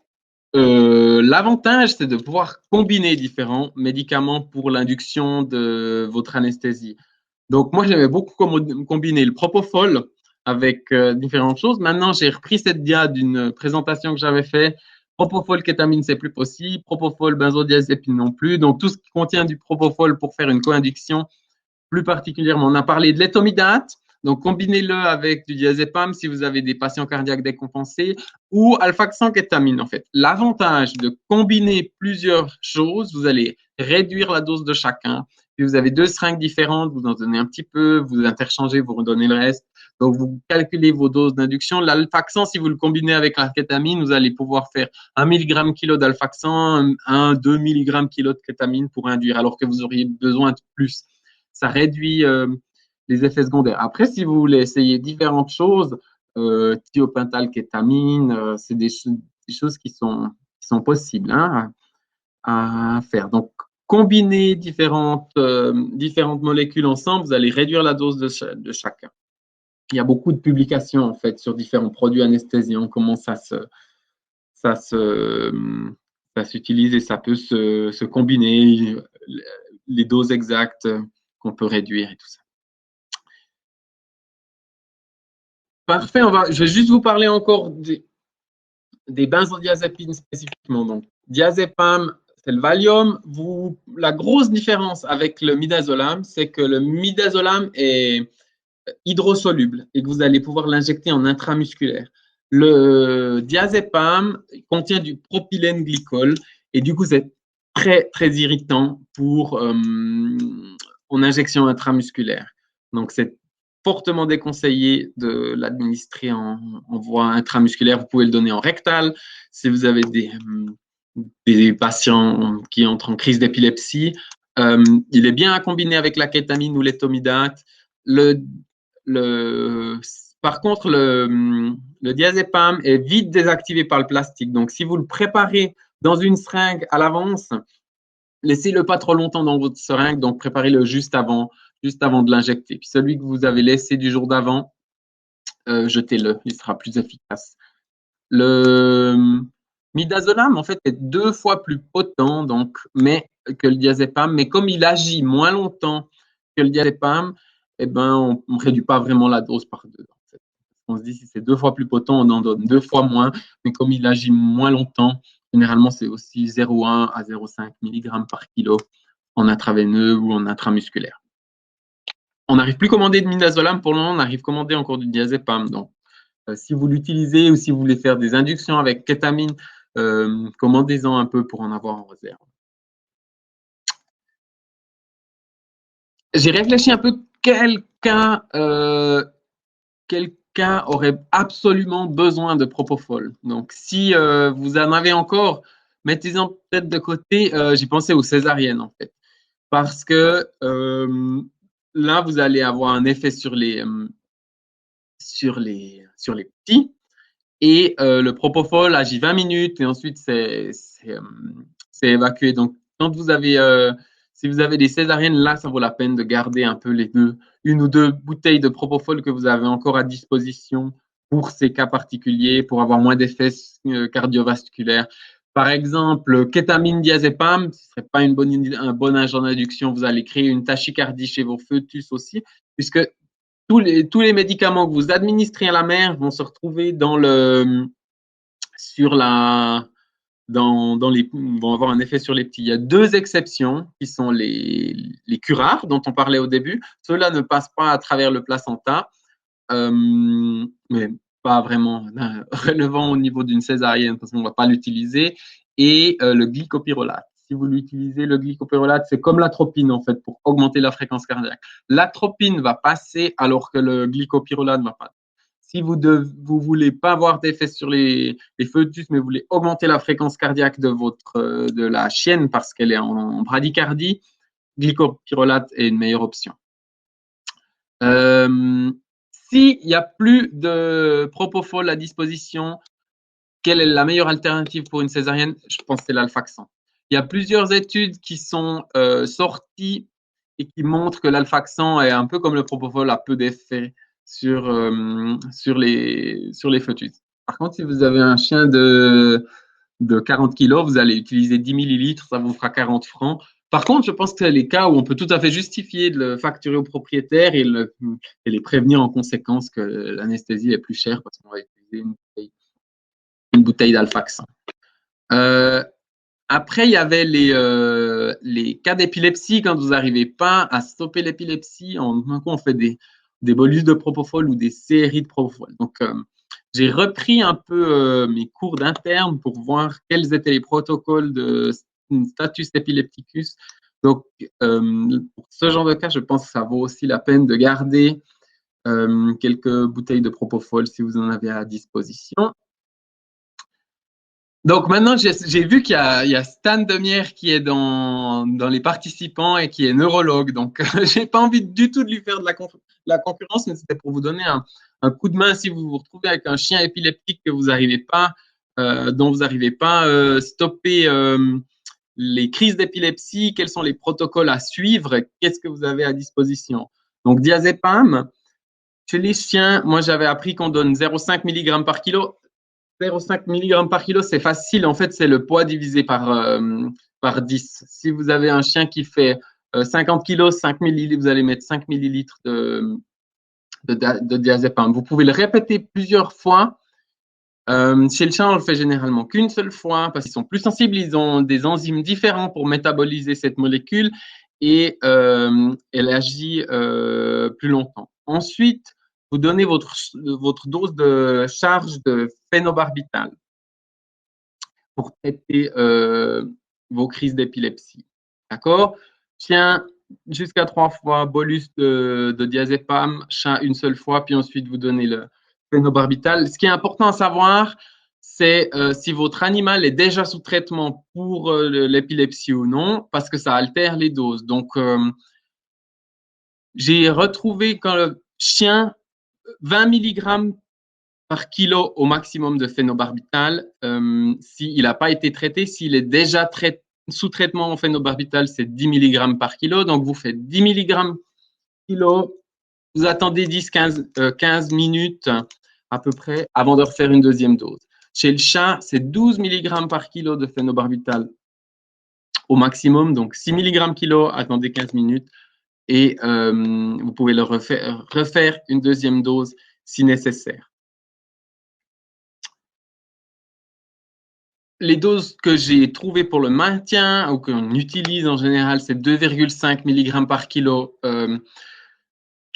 S1: l'avantage, c'est de pouvoir combiner différents médicaments pour l'induction de votre anesthésie. Donc, moi, j'aimais beaucoup combiner le propofol avec différentes choses. Maintenant, j'ai repris cette dia d'une présentation que j'avais faite. Propofol, kétamine, c'est plus possible. Propofol, benzodiazépine non plus. Donc, tout ce qui contient du propofol pour faire une co-induction, plus particulièrement, on a parlé de l'étomidate. Donc, combinez-le avec du diazépam si vous avez des patients cardiaques décompensés ou alfaxan kétamine, en fait. L'avantage de combiner plusieurs choses, vous allez réduire la dose de chacun. Si vous avez deux seringues différentes, vous en donnez un petit peu, vous interchangez, vous redonnez le reste. Donc, vous calculez vos doses d'induction. L'alfaxan, si vous le combinez avec la kétamine, vous allez pouvoir faire 1 mg kilo d'alfaxan, 2 mg kilo de kétamine pour induire, alors que vous auriez besoin de plus. Ça réduit les effets secondaires. Après, si vous voulez essayer différentes choses, thiopental, kétamine, c'est des choses qui sont possibles hein, à faire. Donc, combiner différentes molécules ensemble, vous allez réduire la dose de chacun. Il y a beaucoup de publications en fait sur différents produits anesthésiants, comment ça s'utilise et ça peut se combiner, les doses exactes qu'on peut réduire et tout ça. Parfait, je vais juste vous parler encore des benzodiazépines spécifiquement. Donc, diazépam, c'est le Valium. La grosse différence avec le midazolam, c'est que le midazolam est hydrosoluble et que vous allez pouvoir l'injecter en intramusculaire. Le diazépam contient du propylène glycol et du coup, c'est très, très irritant en injection intramusculaire. Donc, c'est fortement déconseillé de l'administrer en voie intramusculaire. Vous pouvez le donner en rectal. Si vous avez des patients qui entrent en crise d'épilepsie, il est bien à combiner avec la kétamine ou l'étomidate. Le Par contre, le diazépam est vite désactivé par le plastique. Donc, si vous le préparez dans une seringue à l'avance, laissez-le pas trop longtemps dans votre seringue. Donc, préparez-le juste avant de l'injecter. Puis celui que vous avez laissé du jour d'avant, jetez-le. Il sera plus efficace. Le midazolam, en fait, est 2 fois plus potent que le diazépam, mais comme il agit moins longtemps que le diazépam, eh ben, on ne réduit pas vraiment la dose par 2. En fait. On se dit, si c'est 2 fois plus potent, on en donne 2 fois moins, mais comme il agit moins longtemps, généralement, c'est aussi 0,1 à 0,5 mg par kilo en intraveineux ou en intramusculaire. On n'arrive plus à commander de midazolam pour le moment, on arrive à commander encore du diazépam. Donc, si vous l'utilisez ou si vous voulez faire des inductions avec kétamine, commandez-en un peu pour en avoir en réserve. J'ai réfléchi un peu, quelqu'un aurait absolument besoin de propofol. Donc, si vous en avez encore, mettez-en peut-être de côté. J'ai pensé aux césariennes, en fait. Parce que là, vous allez avoir un effet sur les petits. Et le propofol agit 20 minutes et ensuite c'est évacué. Donc, si vous avez des césariennes, là, ça vaut la peine de garder un peu une ou deux bouteilles de propofol que vous avez encore à disposition pour ces cas particuliers, pour avoir moins d'effets cardiovasculaires. Par exemple, kétamine, diazépam, ce ne serait pas un bon agent d'induction. Vous allez créer une tachycardie chez vos fœtus aussi, puisque tous les médicaments que vous administrez à la mère vont se retrouver vont avoir un effet sur les petits. Il y a 2 exceptions qui sont les curares dont on parlait au début. Ceux-là ne passent pas à travers le placenta, mais pas vraiment relevant au niveau d'une césarienne parce qu'on ne va pas l'utiliser. Et le glycopyrrolate. Si vous l'utilisez, le glycopyrrolate, c'est comme l'atropine en fait pour augmenter la fréquence cardiaque. L'atropine va passer alors que le glycopyrrolate ne va pas. Si vous voulez pas avoir d'effet sur les fœtus, mais vous voulez augmenter la fréquence cardiaque de la chienne parce qu'elle est en bradycardie, glycopyrrolate est une meilleure option. S'il n'y a plus de propofol à disposition, quelle est la meilleure alternative pour une césarienne? Je pense que c'est l'alfaxan. Il y a plusieurs études qui sont sorties et qui montrent que l'alfaxan est un peu comme le propofol, a peu d'effet sur les fœtus. Par contre, si vous avez un chien de 40 kilos, vous allez utiliser 10 millilitres, ça vous fera 40 francs. Par contre, je pense que c'est les cas où on peut tout à fait justifier de le facturer au propriétaire et les prévenir en conséquence que l'anesthésie est plus chère parce qu'on va utiliser une bouteille d'alfaxan. Après, il y avait les cas d'épilepsie quand vous n'arrivez pas à stopper l'épilepsie. On fait des bolus de propofol ou des séries de propofol. Donc, j'ai repris un peu mes cours d'interne pour voir quels étaient les protocoles de status epilepticus. Donc, pour ce genre de cas, je pense que ça vaut aussi la peine de garder quelques bouteilles de propofol si vous en avez à disposition. Donc maintenant, j'ai vu qu'il y a Stan Demière qui est dans les participants et qui est neurologue. Donc, j'ai pas envie du tout de lui faire de la concurrence, mais c'était pour vous donner un coup de main si vous vous retrouvez avec un chien épileptique que vous n'arrivez pas, dont vous n'arrivez pas stopper les crises d'épilepsie. Quels sont les protocoles à suivre? Qu'est-ce que vous avez à disposition? Donc, diazépam, chez les chiens, moi j'avais appris qu'on donne 0,5 mg par kilo. 0,5 mg par kilo, c'est facile. En fait, c'est le poids divisé par 10. Si vous avez un chien qui fait 50 kg, 5 millilitres, vous allez mettre 5 millilitres de diazépam. Vous pouvez le répéter plusieurs fois. Chez le chien, on le fait généralement qu'une seule fois parce qu'ils sont plus sensibles. Ils ont des enzymes différents pour métaboliser cette molécule et elle agit plus longtemps. Ensuite, vous donnez votre dose de charge de phénobarbital pour traiter vos crises d'épilepsie. D'accord? Chien, jusqu'à 3 fois, bolus de diazépam, chat une seule fois, puis ensuite vous donnez le phénobarbital. Ce qui est important à savoir, c'est si votre animal est déjà sous traitement pour l'épilepsie ou non, parce que ça altère les doses. Donc, j'ai retrouvé quand le chien 20 mg par kilo au maximum de phénobarbital. S'il n'a pas été traité, s'il est déjà sous traitement en phénobarbital, c'est 10 mg par kilo. Donc, vous faites 10 mg kilo, vous attendez 10-15 minutes à peu près avant de refaire une deuxième dose. Chez le chat, c'est 12 mg par kilo de phénobarbital au maximum. Donc, 6 mg kilo, attendez 15 minutes et vous pouvez le refaire une deuxième dose si nécessaire. Les doses que j'ai trouvées pour le maintien ou qu'on utilise en général, c'est 2,5 mg par kilo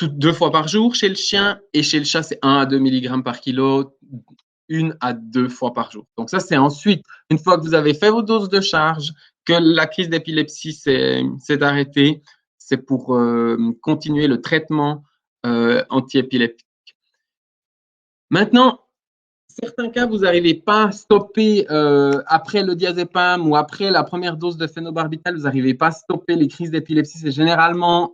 S1: deux fois par jour chez le chien, et chez le chat, c'est 1 à 2 mg par kilo, 1 à 2 fois par jour. Donc ça, c'est ensuite, une fois que vous avez fait vos doses de charge, que la crise d'épilepsie s'est arrêtée, c'est pour continuer le traitement antiépileptique. Maintenant, certains cas, vous n'arrivez pas à stopper après le diazépam ou après la première dose de phénobarbital, vous n'arrivez pas à stopper les crises d'épilepsie. C'est généralement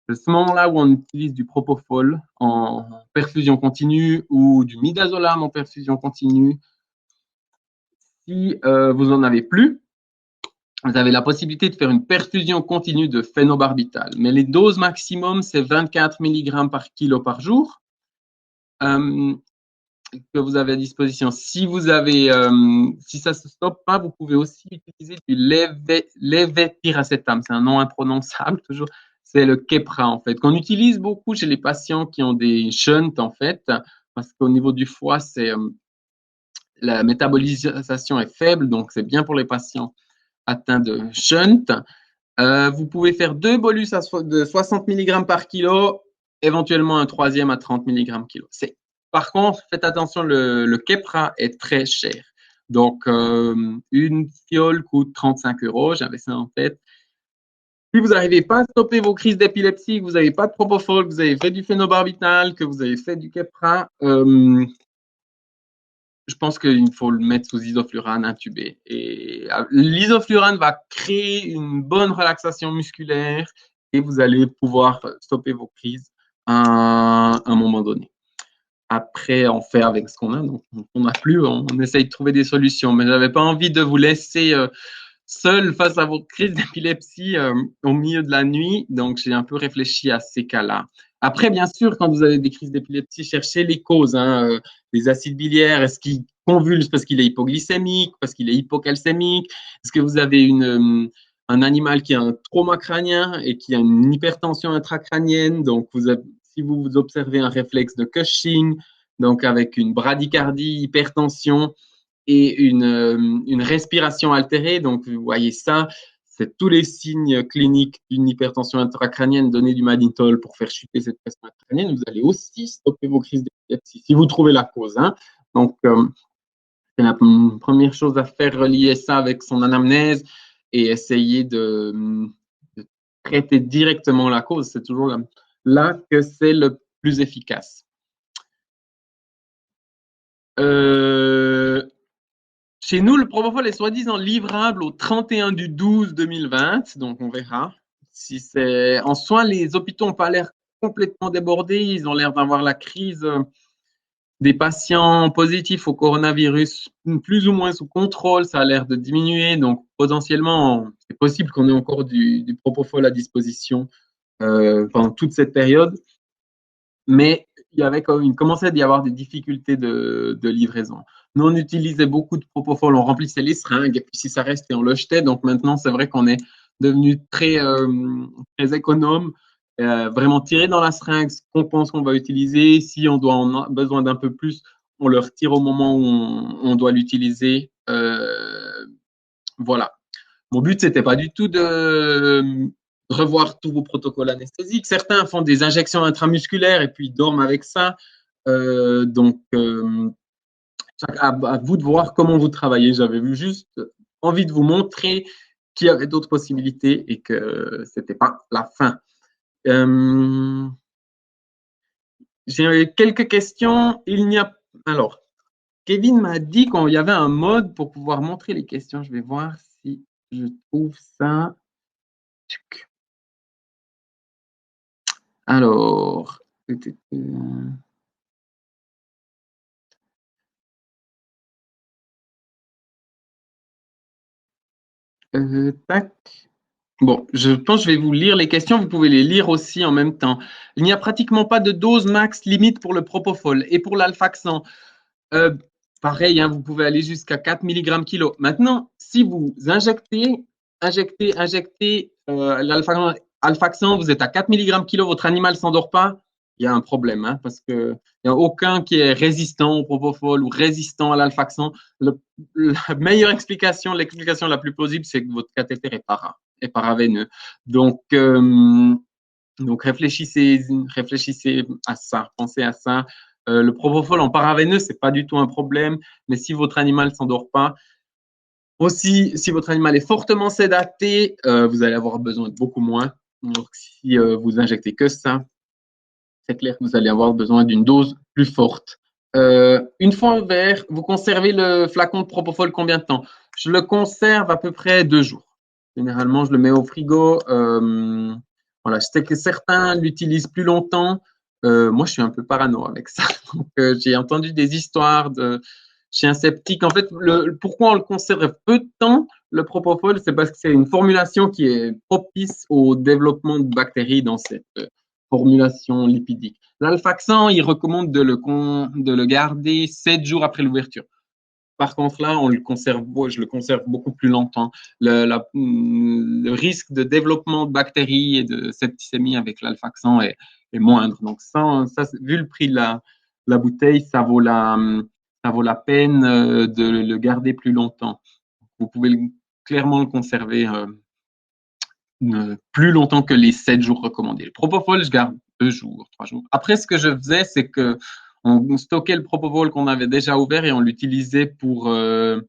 S1: ce moment-là où on utilise du propofol en perfusion continue ou du midazolam en perfusion continue. Si vous n'en avez plus, vous avez la possibilité de faire une perfusion continue de phénobarbital. Mais les doses maximum, c'est 24 mg par kilo par jour que vous avez à disposition. Si ça se stoppe pas, vous pouvez aussi utiliser du levetiracetam. C'est un nom imprononçable toujours. C'est le Keppra, en fait, qu'on utilise beaucoup chez les patients qui ont des shunts, en fait, parce qu'au niveau du foie, la métabolisation est faible, donc c'est bien pour les patients atteints de shunt. Vous pouvez faire 2 bolus de 60 mg par kilo, éventuellement un troisième à 30 mg kilo. Par contre, faites attention, le Keppra est très cher. Donc, une fiole coûte 35 €, j'avais ça en tête. Si vous n'arrivez pas à stopper vos crises d'épilepsie, que vous n'avez pas de propofol, que vous avez fait du phénobarbital, que vous avez fait du Keppra, je pense qu'il faut le mettre sous isoflurane intubé. Et l'isoflurane va créer une bonne relaxation musculaire et vous allez pouvoir stopper vos crises à un moment donné. Après, on fait avec ce qu'on a. Donc, on n'a plus, on essaye de trouver des solutions. Mais je n'avais pas envie de vous laisser seul face à vos crises d'épilepsie au milieu de la nuit. Donc, j'ai un peu réfléchi à ces cas-là. Après, bien sûr, quand vous avez des crises d'épilepsie, cherchez les causes. Les acides biliaires, est-ce qu'il convulse parce qu'il est hypoglycémique, parce qu'il est hypocalcémique? Est-ce que vous avez un animal qui a un trauma crânien et qui a une hypertension intracrânienne? Donc, si vous observez un réflexe de Cushing, donc avec une bradycardie, hypertension, et une respiration altérée. Donc, vous voyez ça, c'est tous les signes cliniques d'une hypertension intracrânienne. Donnez du mannitol pour faire chuter cette pression intracrânienne. Vous allez aussi stopper vos crises d'épilepsie si vous trouvez la cause. Donc, c'est la première chose à faire, relier ça avec son anamnèse et essayer de traiter directement la cause. C'est toujours là que c'est le plus efficace. Chez nous, le propofol est soi-disant livrable au 31/12/2020, donc on verra. Si c'est en soi, les hôpitaux n'ont pas l'air complètement débordés, ils ont l'air d'avoir la crise des patients positifs au coronavirus plus ou moins sous contrôle, ça a l'air de diminuer, donc potentiellement, c'est possible qu'on ait encore du propofol à disposition pendant toute cette période, mais il commençait d'y avoir des difficultés de livraison. Nous, on utilisait beaucoup de propofol, on remplissait les seringues, et puis si ça restait, on le jetait. Donc maintenant, c'est vrai qu'on est devenu très économe, vraiment tirer dans la seringue ce qu'on pense qu'on va utiliser. Si on doit en a besoin d'un peu plus, on le retire au moment où on doit l'utiliser. Voilà. Mon but, c'était pas du tout de revoir tous vos protocoles anesthésiques. Certains font des injections intramusculaires et puis dorment avec ça. Donc, à vous de voir comment vous travaillez. J'avais juste envie de vous montrer qu'il y avait d'autres possibilités et que c'était pas la fin. J'ai quelques questions. Alors, Kevin m'a dit qu'il y avait un mode pour pouvoir montrer les questions. Je vais voir si je trouve ça. Alors, Tac. Bon, je pense que je vais vous lire les questions, vous pouvez les lire aussi en même temps. Il n'y a pratiquement pas de dose max limite pour le propofol et pour l'alfaxan. Euh, Pareil, hein, vous pouvez aller jusqu'à 4 mg kilo. Maintenant, si vous injectez l'alfaxan, vous êtes à 4 mg kilo, votre animal ne s'endort pas, il y a un problème, hein, parce qu'il n'y a aucun qui est résistant au propofol ou résistant à l'alfaxan. La meilleure explication, l'explication la plus plausible, c'est que votre cathéter est paraveineux. Donc réfléchissez à ça, pensez à ça. Le propofol en paraveineux, c'est pas du tout un problème, mais si votre animal ne s'endort pas, aussi, si votre animal est fortement sédaté, vous allez avoir besoin de beaucoup moins. Donc, si vous injectez que ça, c'est clair que vous allez avoir besoin d'une dose plus forte. Une fois en verre, vous conservez le flacon de propofol combien de temps? Je le conserve à peu près 2 jours. Généralement, je le mets au frigo. Voilà, je sais que certains l'utilisent plus longtemps. Moi, je suis un peu parano avec ça. Donc, j'ai entendu des histoires de chiens sceptiques. En fait, pourquoi on le conserve peu de temps, le propofol, c'est parce que c'est une formulation qui est propice au développement de bactéries dans cette formulation lipidique. L'alfaxan, il recommande de le garder 7 jours après l'ouverture. Par contre, là, je le conserve beaucoup plus longtemps. Le risque de développement de bactéries et de septicémie avec l'alfaxan est moindre. Donc, vu le prix de la bouteille, ça vaut la peine de le garder plus longtemps. Vous pouvez clairement le conserver plus longtemps que les 7 jours recommandés. Le propofol, je garde 2 jours, 3 jours. Après, ce que je faisais, c'est que on stockait le propofol qu'on avait déjà ouvert et on l'utilisait le,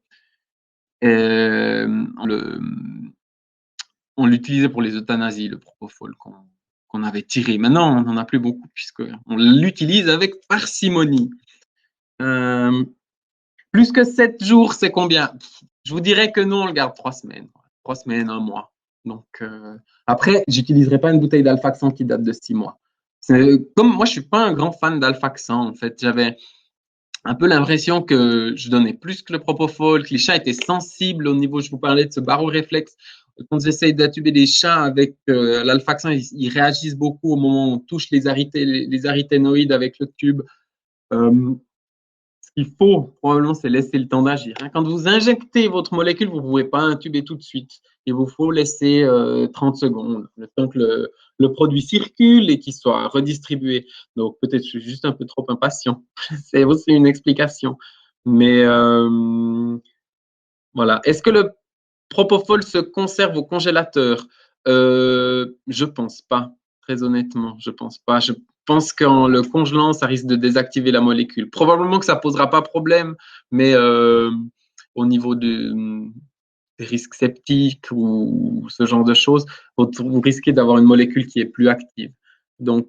S1: on l'utilisait pour les euthanasies, le propofol qu'on avait tiré. Maintenant, on n'en a plus beaucoup puisqu'on l'utilise avec parcimonie. Plus que 7 jours, c'est combien? Je vous dirais que nous, on le garde 3 semaines. 3 semaines, 1 mois. Donc, après, j'utiliserai pas une bouteille d'alfaxan qui date de 6 mois. Comme moi, je suis pas un grand fan d'alfaxan, en fait. J'avais un peu l'impression que je donnais plus que le propofol, que les chats étaient sensibles au niveau, je vous parlais de ce baroréflexe. Quand j'essaye d'intuber des chats avec l'alfaxan, ils réagissent beaucoup au moment où on touche les arythénoïdes avec le tube. Ce qu'il faut probablement, c'est laisser le temps d'agir. Quand vous injectez votre molécule, vous ne pouvez pas intuber tout de suite. Il vous faut laisser 30 secondes, le temps que le produit circule et qu'il soit redistribué. Donc peut-être je suis juste un peu trop impatient. C'est aussi une explication. Mais voilà. Est-ce que le propofol se conserve au congélateur? Je pense pas. Très honnêtement, je pense pas. Je pense qu'en le congelant, ça risque de désactiver la molécule. Probablement que ça posera pas problème, mais au niveau des risques septiques ou ce genre de choses, vous risquez d'avoir une molécule qui est plus active. Donc,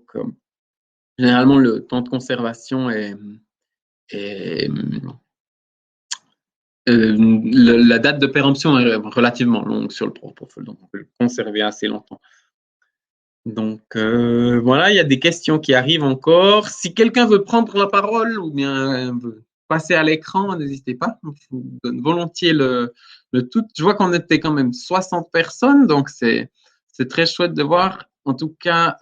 S1: généralement, le temps de conservation est la date de péremption est relativement longue sur le propofol, donc on peut le conserver assez longtemps. Donc voilà, il y a des questions qui arrivent encore. Si quelqu'un veut prendre la parole ou bien veut passer à l'écran, n'hésitez pas. Je vous donne volontiers le tout. Je vois qu'on était quand même 60 personnes, donc c'est très chouette de voir. En tout cas,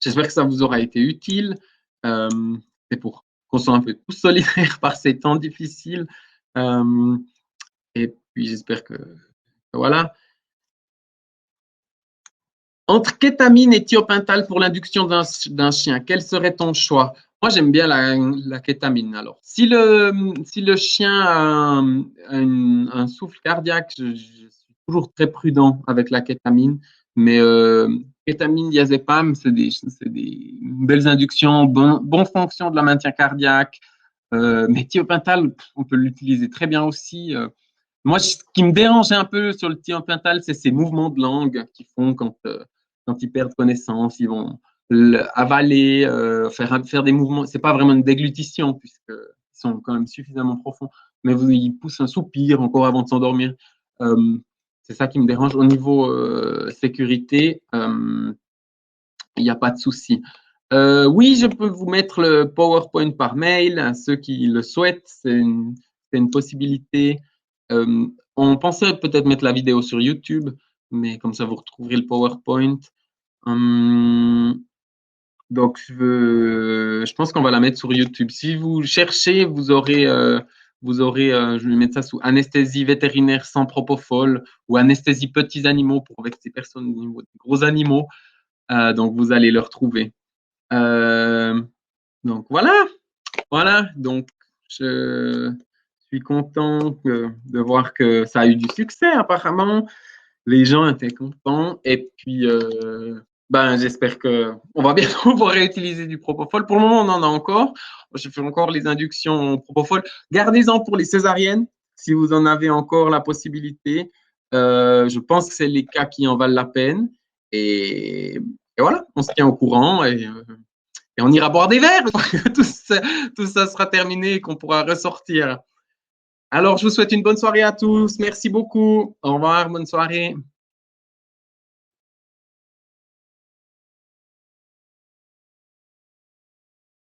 S1: j'espère que ça vous aura été utile. C'est pour qu'on soit un peu tous solidaires par ces temps difficiles. Et puis j'espère que voilà. Entre kétamine et thiopental pour l'induction d'un chien, quel serait ton choix? Moi, j'aime bien la kétamine. Alors, si le chien a un souffle cardiaque, je suis toujours très prudent avec la kétamine. Mais kétamine, diazépam, c'est des belles inductions, bonne fonction de la maintien cardiaque. Mais thiopental, on peut l'utiliser très bien aussi. Moi, ce qui me dérange un peu sur le thiopental, c'est ces mouvements de langue qu'ils font quand ils perdent connaissance. Ils vont avaler, faire des mouvements. C'est pas vraiment une déglutition puisqu'ils sont quand même suffisamment profonds. Mais ils poussent un soupir encore avant de s'endormir. C'est ça qui me dérange. Au niveau sécurité, il n'y a pas de souci. Oui, je peux vous mettre le PowerPoint par mail à ceux qui le souhaitent. C'est une possibilité. On pensait peut-être mettre la vidéo sur YouTube, mais comme ça, vous retrouverez le PowerPoint. Donc, je pense qu'on va la mettre sur YouTube. Si vous cherchez, je vais mettre ça sous anesthésie vétérinaire sans propofol ou anesthésie petits animaux pour avec ces personnes au niveau des gros animaux. Donc, vous allez le retrouver. Donc, voilà. Donc, je suis content de voir que ça a eu du succès apparemment. Les gens étaient contents. Et puis, j'espère qu'on va bientôt pouvoir réutiliser du propofol. Pour le moment, on en a encore. Je fais encore les inductions au propofol. Gardez-en pour les césariennes, si vous en avez encore la possibilité. Je pense que c'est les cas qui en valent la peine. Et voilà, on se tient au courant et on ira boire des verres une fois que tout ça sera terminé et qu'on pourra ressortir. Alors, je vous souhaite une bonne soirée à tous. Merci beaucoup. Au revoir, bonne soirée.